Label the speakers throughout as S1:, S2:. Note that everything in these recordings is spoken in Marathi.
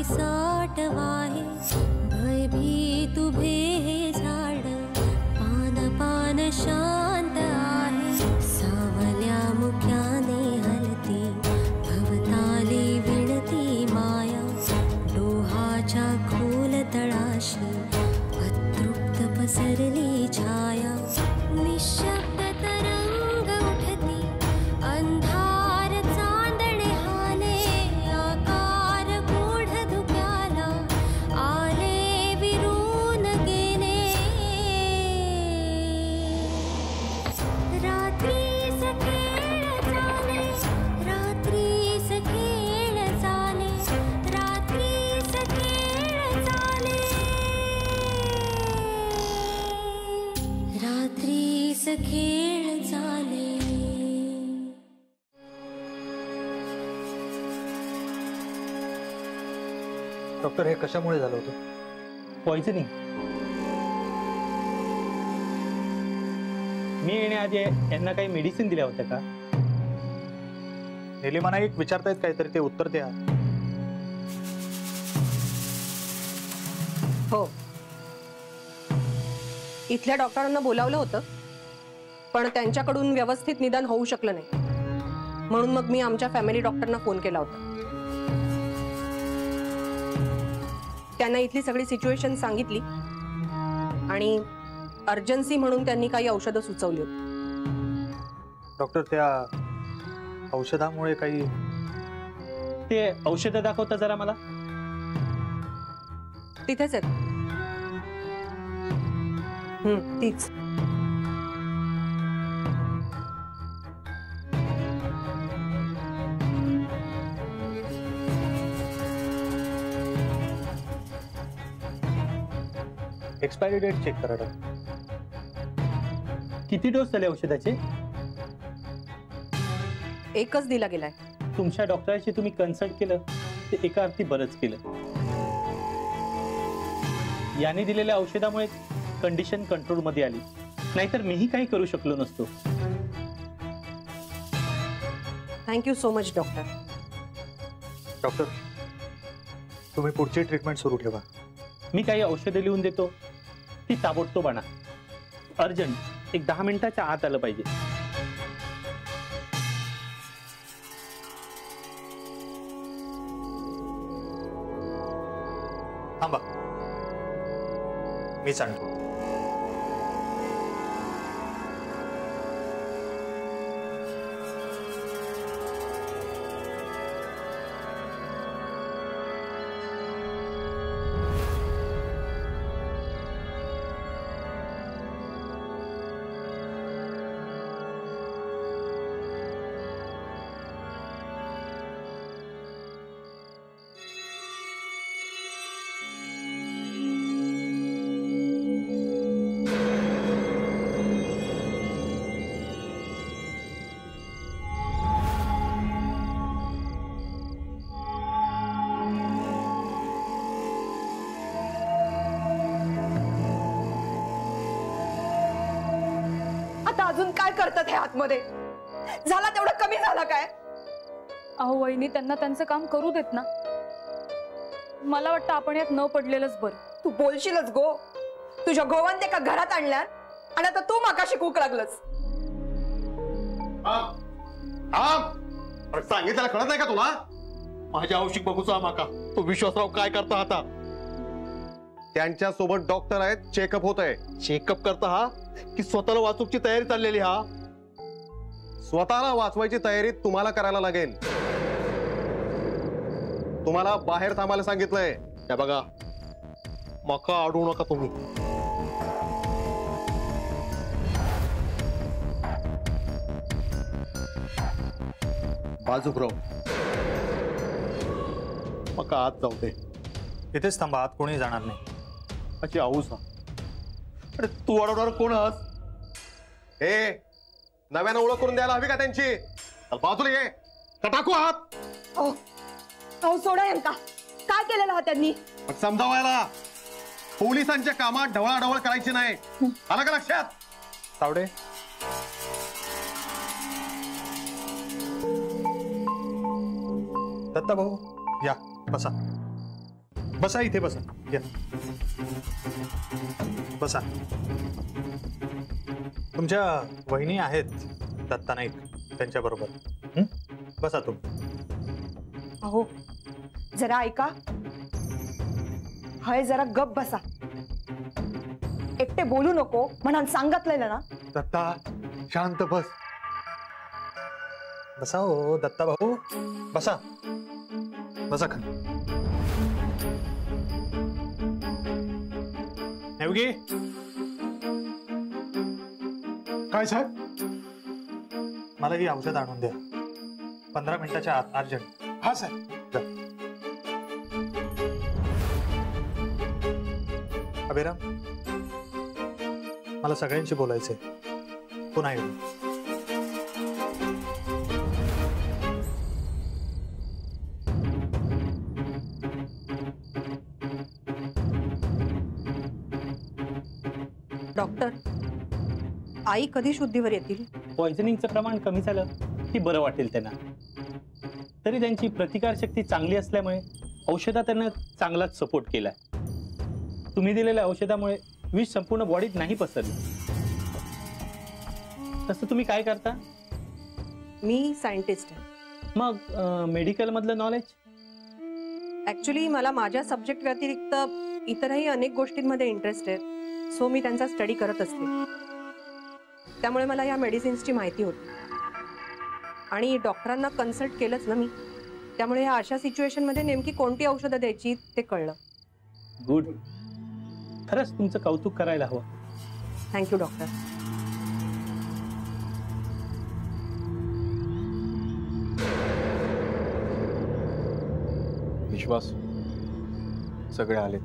S1: साठ वाहे, भयभीत उभे हे झाड, पान पान शांत आहे, सावल्या मुख्याने हलती, भवताली विणती माया, डोहाच्या खोल तळाशी अतृप्त पसरली छाया, निशब्द तरंग उठती, अंधार चांदणे हाले, आकार गूढ धुक्याला आले विरून गेले, रात्रीस खेळ चाले, रात्रीस खेळ चाले, रात्रीस खेळ चाले, रात्रीस खेळ चाले.
S2: डॉक्टर, हे कशामुळे झालं होतं?
S3: पॉइझनिंग. मी येण्याआधी यांना काही मेडिसिन दिल्या होत्या का?
S2: निलिमा नाईक विचारतायत काहीतरी, ते उत्तर द्या.
S4: हो, इथल्या डॉक्टरांना बोलावलं होतं, पण त्यांच्याकडून व्यवस्थित निदान होऊ शकलं नाही, म्हणून मग मी आमच्या फॅमिली डॉक्टरना फोन केला होता. त्यांना इथली सगळी सिच्युएशन सांगितली आणि अर्जन्सी म्हणून त्यांनी काही औषधं सुचवली होती.
S2: डॉक्टर, त्या औषधामुळे काही?
S3: ते औषधं दाखवता जरा मला.
S4: तिथेच आहेत. तीच.
S2: एक्सपायरी डेट चेक करा डॉक्टर.
S3: किती डोस झाले औषधाचे?
S4: एकच दिला गेलाय.
S3: तुमच्या डॉक्टरांशी तुम्ही कन्सल्ट केलं ते एका अर्थी बरंच केलं. याने दिलेल्या औषधामुळे कंडिशन कंट्रोल मध्ये आली, नाहीतर मीही काही करू शकलो नसतो.
S4: Thank you so much doctor.
S2: Doctor, तुम्ही पुढची ट्रीटमेंट सुरू ठेवा.
S3: मी काही औषधं लिहून देतो, ती ताबडतोब आणा. अर्जंट, एक 10 मिनिटाच्या आत आलं पाहिजे.
S2: थांबा, मीच आणतो.
S4: अजून काय करतात हे आतमध्ये? झाला तेवढं कमी झाला काय?
S5: अहो वहिनी, त्यांना त्यांचं काम करू देत ना. मला वाटतं आपण यात न पडलेलंच बरं.
S4: तू बोलशीलच गो. तुझ्या गोवान ते का घरात आणल्या आणि आता तू माकाशी कूक लागलंस.
S6: सांगितलं कळत नाही का तुला? माझ्या औषध बघूचा माका तो विश्वासराव काय करता आता? त्यांच्या सोबत डॉक्टर आहेत, चेकअप होत आहे. चेकअप करता हा की स्वतःला वाचूची तयारी चाललेली? हा स्वतःला वाचवायची तयारी तुम्हाला करायला लागेल. तुम्हाला बाहेर थांबायला सांगितलंय. त्या बघा, मका अडवू नका तुम्ही. बाजूराव, मका आत जाऊ दे.
S2: इथेच थांबा, आत कोणी जाणार नाही.
S6: अच्छी आऊस. अरे तू अडवणार कोण आहात? हे नव्यानं ओळख करून द्यायला हवी का त्यांची? बाजूला ये, टाकू आहात.
S4: अहो सोडा यांका. काय केलेलं हा त्यांनी?
S6: समजावायला. पोलिसांच्या कामात ढवळाढवळ करायची नाही, आलं का लक्षात?
S2: तावडे, दत्ता भाऊ या, बसा. बसा इथे बसा या बसा. तुमच्या वहिनी आहेत दत्ता नाईक त्यांच्या बरोबर. बसा तुम्ही.
S7: अहो जरा ऐका. हय जरा गप बसा. एकटे बोलू नको म्हणून सांगितलेलं ना.
S6: दत्ता शांत बस.
S2: बसा हो दत्ता भाऊ बसा. बसा खाली. नेवगी
S6: काय साहेब?
S2: मला ही औषध आणून द्या 15 मिनिटाच्या आत अर्जंट.
S6: हा साहेब.
S2: अभिराम मला सगळ्यांशी बोलायचंय. पुन्हा येऊ.
S4: डॉक्टर आई कधी शुद्धीवर येतील?
S3: पॉयझनिंगचं प्रमाण कमी झालं की बरं वाटेल त्यांना. तरी त्यांची प्रतिकारशक्ती चांगली असल्यामुळे औषधा त्यांना चांगलाच सपोर्ट केलाय. तुम्ही दिलेल्या औषधामुळे विष संपूर्ण बॉडीत नाही पसरली. तसं तुम्ही काय करता?
S4: मी सायंटिस्ट आहे.
S3: मग मेडिकल मधलं नॉलेज?
S4: ऍक्च्युली मला माझ्या सब्जेक्ट व्यतिरिक्त इतरही अनेक गोष्टींमध्ये इंटरेस्ट आहे. सो मी त्यांचा स्टडी करत असते. त्यामुळे मला या मेडिसिन्सची माहिती होती आणि डॉक्टरांना कन्सल्ट केलंच ना मी. त्यामुळे ह्या अशा सिच्युएशनमध्ये नेमकी कोणती औषधं द्यायची ते कळलं.
S3: गुड. खरंच तुमचं कौतुक करायला हवं.
S4: Thank you doctor.
S8: विश्वास सगळे आले.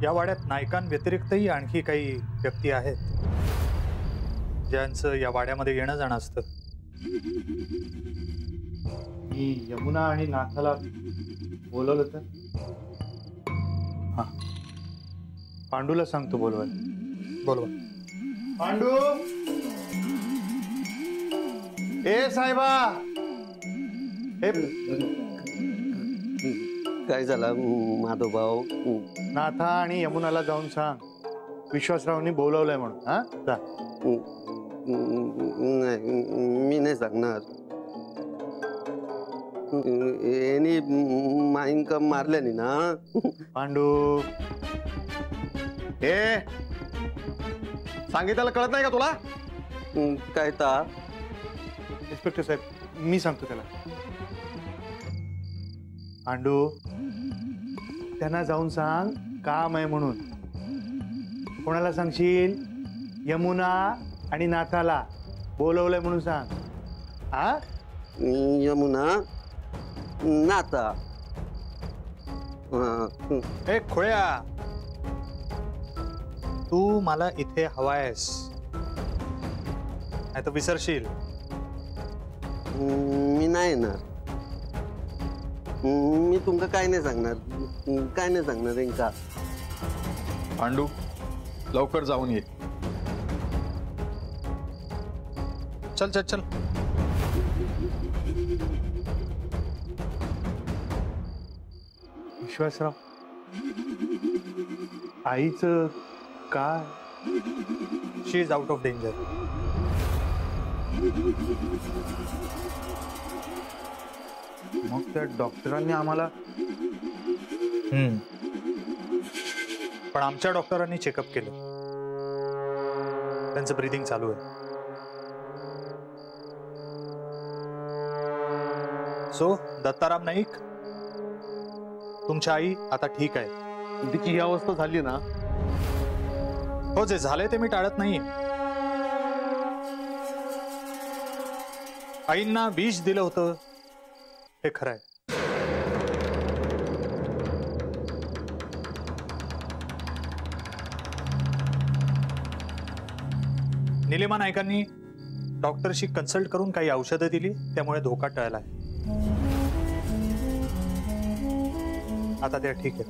S2: या वाड्यात नायकांव्यतिरिक्तही आणखी काही व्यक्ती आहेत ज्यांचं या वाड्यामध्ये येणं जाणं असतं.
S9: मी यमुना आणि नाथाला बोलवलं तर.
S2: हा
S9: पांडूला सांगतो बोलवायला.
S2: बोलवा.
S9: पांडू. ए साहेबा.
S6: काय झालं माधव भाऊ?
S9: नाथा आणि यमुनाला जाऊन सांग विश्वासरावनी बोलवलंय म्हणून. हा जा.
S6: मी नाही सांगणार. यांनी माईंक मारल्यानी ना.
S9: पांडू.
S6: ए सांगितलं कळत नाही का तुला? काय ता?
S9: इन्स्पेक्टर साहेब मी सांगतो त्याला. पांडू त्यांना जाऊन सांग काम आहे म्हणून. कोणाला सांगशील? यमुना आणि नाथाला बोलवलंय म्हणून सांग. हा
S6: यमुना नाथा.
S2: ए खोळ्या तू मला इथे हवायस नाही तर विसरशील.
S6: मी नाही येणार. मी तुमका काय नाही सांगणार. काय नाही सांगणार इंका.
S8: पांडू लवकर जाऊन ये.
S2: चल चल चल.
S9: विश्वासराव आईचं काय?
S2: शी इज आउट ऑफ डेंजर.
S9: मग त्या डॉक्टरांनी आम्हाला.
S2: पण आमच्या डॉक्टरांनी चेकअप केलं. त्यांचं ब्रीदिंग चालू आहे. सो दत्ताराम नाईक तुमची आई आता ठीक आहे.
S6: तिची ही अवस्था झाली ना.
S2: हो जे झाले ते मी टाळत नाही. आईंना विष दिलं होतं हे खरं आहे. निलिमा नायकांनी डॉक्टरशी कन्सल्ट करून काही औषधं दिली त्यामुळे धोका टळलाय. आता त्या ठीक आहे.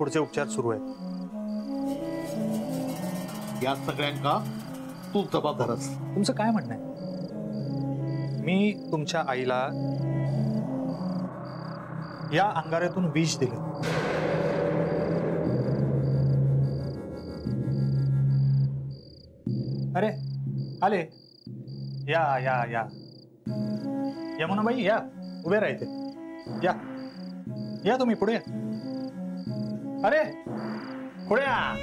S2: पुढचे उपचार सुरू आहेत.
S6: या सगळ्यांका तू जबाबदारच.
S2: तुमचं काय म्हणणं आहे? मी तुमच्या आईला या अंगाऱ्यातून विष दिलं. अरे आले, या या या यमुनाबाई या, उभे राहते. या या तुम्ही पुढे. अरे पुढे या.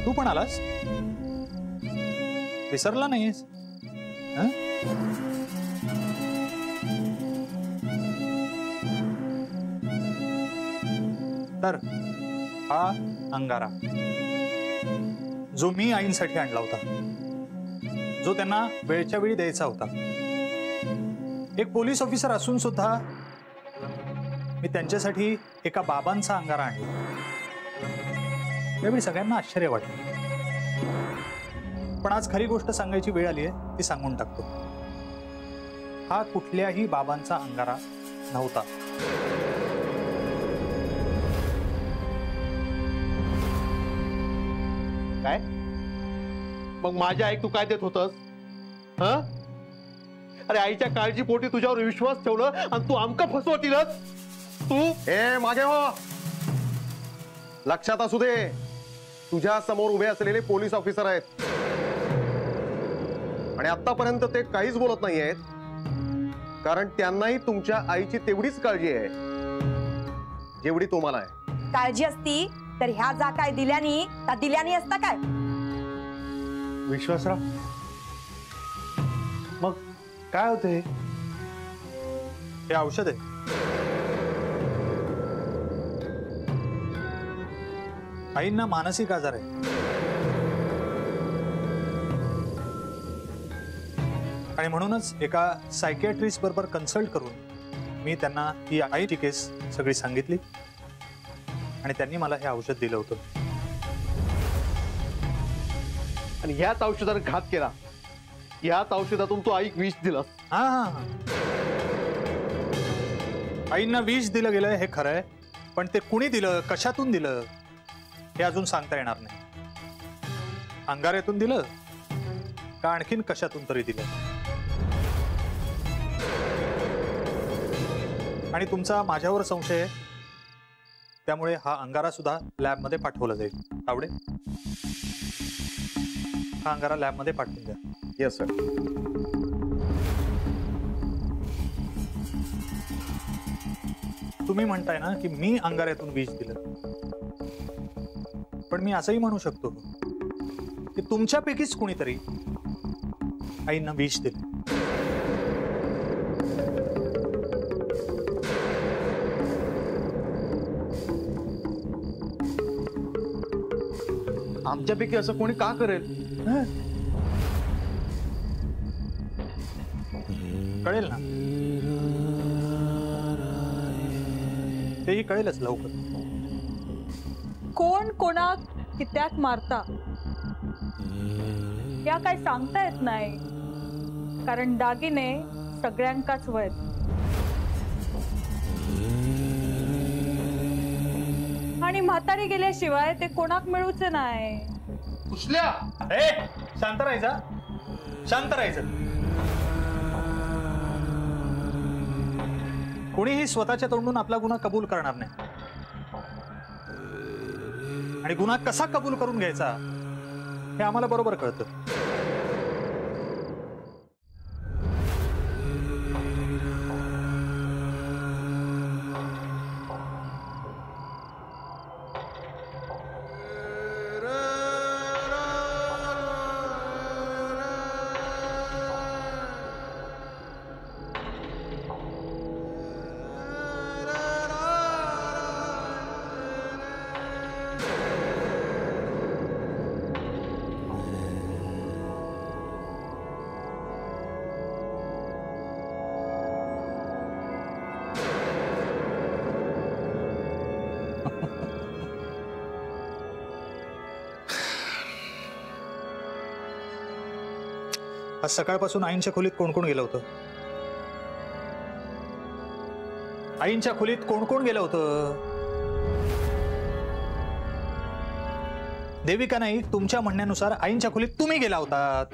S2: तू पण आलास? विसरला नाहीस? तर हा अंगारा जो मी आईंसाठी आणला होता, जो त्यांना वेळच्या वेळी द्यायचा होता. एक पोलीस ऑफिसर असून सुद्धा मी त्यांच्यासाठी एका बाबांचा अंगारा आणला. त्यावेळी सगळ्यांना आश्चर्य वाटलं. पण आज खरी गोष्ट सांगायची वेळ आली आहे, ती सांगून टाकतो. हा कुठल्याही बाबांचा अंगारा नव्हता.
S6: काय मग माझ्या आई तू काय देत होतस? हा, अरे आईच्या काळजीपोटी तुझ्यावर विश्वास ठेवलं आणि तू आमका फसवतीलच. तू
S10: ए मागे हो. लक्षात असू दे, तुझ्या समोर उभे असलेले पोलीस ऑफिसर आहेत आणि आतापर्यंत ते काहीच बोलत नाही आहेत, कारण त्यांनाही तुमच्या आईची तेवढीच काळजी आहे जेवढी तुम्हाला आहे.
S7: काळजी असती तर ह्या जा काय दिल्यानी त्या दिल्यानी असता काय?
S9: विश्वासराव, मग काय होतं
S2: हे औषध आहे. आईंना मानसिक आजार आहे आणि म्हणूनच एका सायकियाट्रिस्ट बरोबर कन्सल्ट करून मी त्यांना ही आईची केस सगळी सांगितली आणि त्यांनी मला हे औषध दिलं होतं.
S6: आणि ह्याच औषधाने घात केला. ह्याच औषधातून तू आईक विष दिलं.
S2: हा हा हा, आईंना विष दिलं गेलं हे खरं आहे, पण ते कुणी दिलं, कशातून दिलं हे अजून सांगता येणार नाही. अंगाऱ्यातून दिलं का आणखीन कशातून तरी दिलं. आणि तुमचा माझ्यावर संशय आहे, त्यामुळे हा अंगारा सुद्धा लॅबमध्ये पाठवला जाईल. आवडेल? हा अंगारा लॅबमध्ये पाठवून द्या.
S10: Yes sir.
S2: तुम्ही म्हणताय ना की मी अंगाऱ्यातून विष दिलं, पण मी असंही म्हणू शकतो की तुमच्यापैकीच कुणीतरी आईंना विष दिलं.
S8: आमच्यापैकी असं कोणी का करेल?
S2: कळेल ना, तेही कळेलच लवकर.
S5: कोण कोणाक कित्याक मारता या काय सांगता येत नाही, कारण दागिने सगळ्यांकाच वयत. आणि म्हातारी गेल्याशिवाय ते कोणाक मिळूचे नाही.
S2: कुसल्या ए, शांत राहायचा, शांत राहायचं. कोणीही स्वतःच्या तोंडून आपला गुन्हा कबूल करणार नाही, आणि गुन्हा कसा कबूल करून घ्यायचा हे आम्हाला बरोबर कळतं. आज सकाळपासून आईंच्या खोलीत कोण कोण गेलं होतं? आईंच्या खोलीत कोण कोण गेलं होतं? देविका नाईक, तुमच्या म्हणण्यानुसार आईंच्या खोलीत तुम्ही गेला होता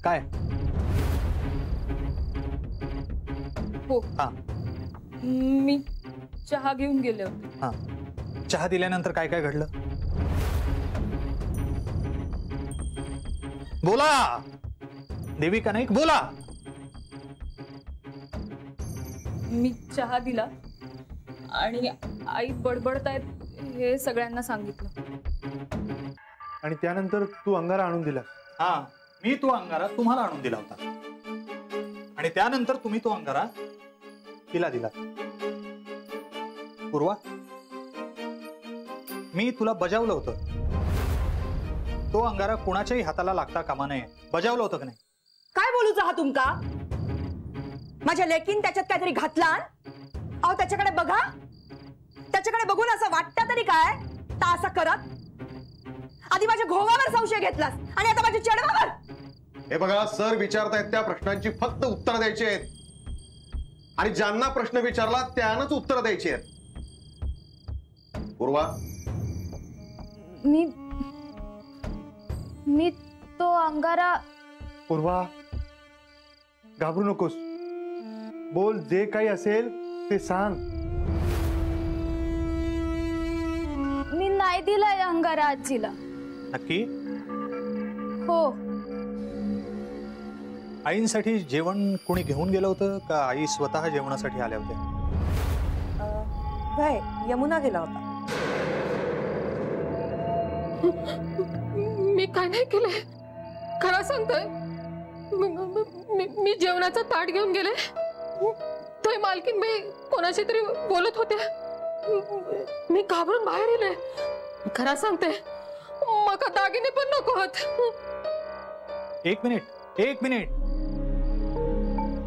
S2: काय?
S5: हो.
S2: हा
S5: मी चहा घेऊन गेले होते.
S2: हा, चहा दिल्यानंतर काय काय घडलं? बोला देविका नाईक, बोला.
S5: मी चहा दिला आणि आई बडबडतायत हे सगळ्यांना सांगितलं.
S9: आणि त्यानंतर तू अंगारा आणून दिला.
S2: हा, मी तो अंगारा तुम्हाला आणून दिला होता आणि त्यानंतर तुम्ही तो अंगारा तिला दिला. पूर्वा, मी तुला बजावलं होतं, तो अंगारा कुणाच्याही हाताला लागता कामा नये. बजावलं होतं का नाही?
S7: काय बोलूचा हा तुमका? माझ्या लेकीन त्याच्यात काहीतरी घातला. अहो त्याच्याकडे बघा, त्याच्याकडे बघून असं वाटतं तरी काय ता असं करत? आधी माझ्या घोवावर संशय घेतलास आणि आता माझ्या चढवावर.
S10: हे बघा, सर विचारतायत त्या प्रश्नांची फक्त उत्तर द्यायची आहेत आणि ज्यांना प्रश्न विचारला त्यानंच उत्तर द्यायची आहेत. पूर्वा,
S5: मी तो अंगारा.
S9: पूर्वा, घाबरू नकोस, बोल, जे काही असेल ते सांग.
S5: मी नाही दिलाय अंगारा आजीला.
S2: नक्की?
S5: हो.
S2: आईंसाठी जेवण कोणी घेऊन गेलं होतं का आई स्वतः जेवणासाठी आल्या होत्या?
S4: वय यमुना गेला होता.
S11: मी काय नाही केलंय, खरं सांगतोय. मी जेवणाचा ताट घेऊन गेले, तो मालकीन मी कोणाशी तरी बोलत होत्या. मी घाबरून बाहेर येले. खरं सांगते, मका दागिने पण नको होत.
S2: एक मिनिट,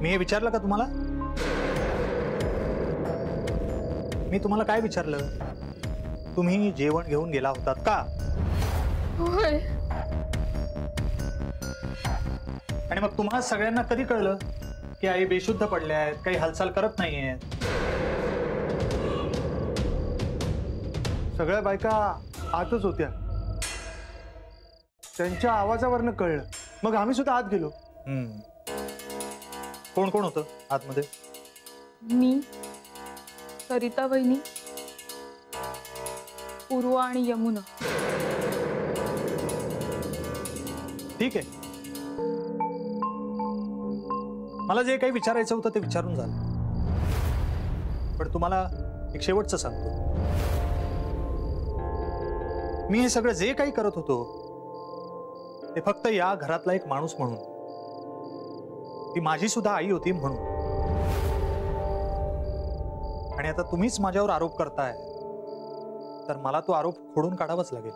S2: मी हे विचारलं का तुम्हाला? मी तुम्हाला काय विचारलं? तुम्ही जेवण घेऊन गेला होतात का?
S11: होय.
S2: आणि मग तुम्हा सगळ्यांना कधी कळलं की आई बेशुद्ध पडल्या आहेत, काही हालचाल करत नाहीयेत?
S9: सगळ्या बायका आतच होत्या, त्यांच्या आवाजावरनं कळलं. मग आम्ही सुद्धा आत गेलो.
S2: कोण कोण होतं आतमध्ये?
S5: मी, सरिता वहिनी, पूर्वा आणि यमुना.
S2: ठीक आहे, मला जे काही विचारायचं होतं ते विचारून झालं. पण तुम्हाला एक शेवटचं सांगतो, मी हे सगळं जे काही करत होतो ते फक्त या घरातला एक माणूस म्हणून, ती माझी सुद्धा आई होती म्हणून. आणि आता तुम्हीच माझ्यावर आरोप करताय तर मला तो आरोप खोडून काढावाच लागेल.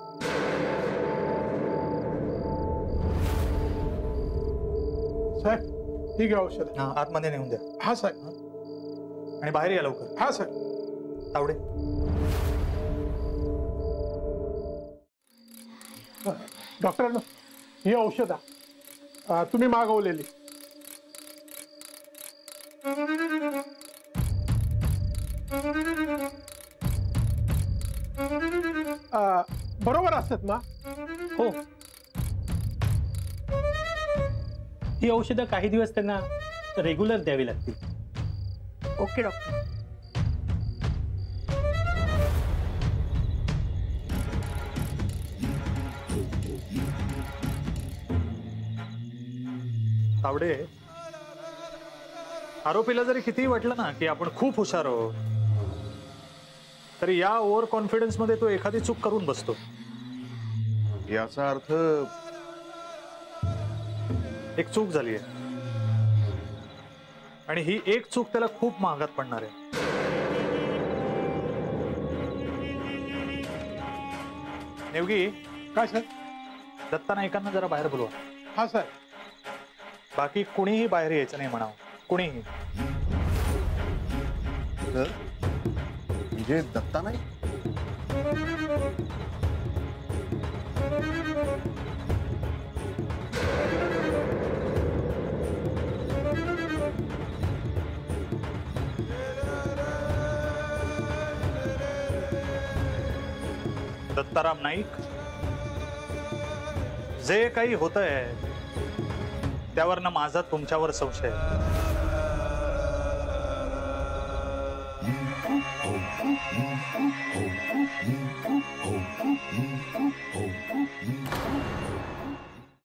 S12: साहेब, ठीक आहे औषध.
S2: आतमध्ये नेऊन द्या.
S12: हा साहेब.
S2: आणि बाहेर या लवकर.
S12: हा साहेब.
S2: तावडे,
S12: डॉक्टरांनो, ही औषध तुम्ही मागवलेली. बरोबर असतात ना?
S3: हो. ही औषधं काही दिवस त्यांना रेग्युलर द्यावी लागतील.
S4: Okay doctor.
S2: तावडे, आरोपीला जरी कितीही वाटलं ना की आपण खूप हुशार आहोत, तरी या ओव्हर कॉन्फिडन्स मध्ये तो एखादी चूक करून बसतो.
S10: याचा अर्थ
S2: एक चूक झाली आहे आणि ही एक चूक त्याला खूप महागात पडणार आहे. नेवगी,
S12: काय सर?
S2: दत्ता नाईकांना जरा बाहेर बोलवा.
S12: हा सर.
S2: बाकी कुणीही बाहेर यायचं नाही म्हणावं, कुणीही.
S10: सर, म्हणजे दत्ता नाही?
S2: दत्ताराम नाईक, जे काही होतंय त्यावरनं माझा तुमच्यावर संशय आहे.